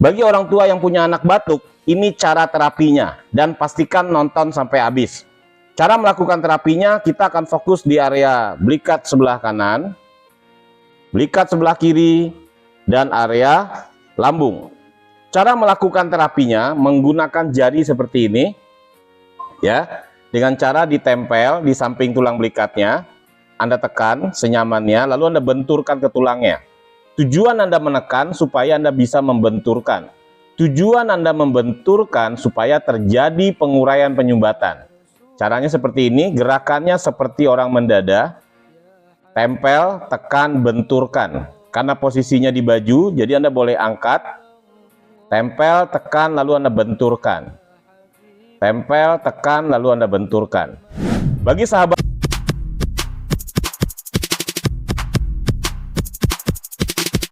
Bagi orang tua yang punya anak batuk, ini cara terapinya dan pastikan nonton sampai habis. Cara melakukan terapinya, kita akan fokus di area belikat sebelah kanan, belikat sebelah kiri, dan area lambung. Cara melakukan terapinya menggunakan jari seperti ini, ya, dengan cara ditempel di samping tulang belikatnya. Anda tekan senyamannya, lalu Anda benturkan ke tulangnya. Tujuan Anda menekan supaya Anda bisa membenturkan. Tujuan Anda membenturkan supaya terjadi penguraian penyumbatan. Caranya seperti ini, gerakannya seperti orang mendada. Tempel, tekan, benturkan. Karena posisinya di baju, jadi Anda boleh angkat. Tempel, tekan, lalu Anda benturkan. Tempel, tekan, lalu Anda benturkan. Bagi sahabat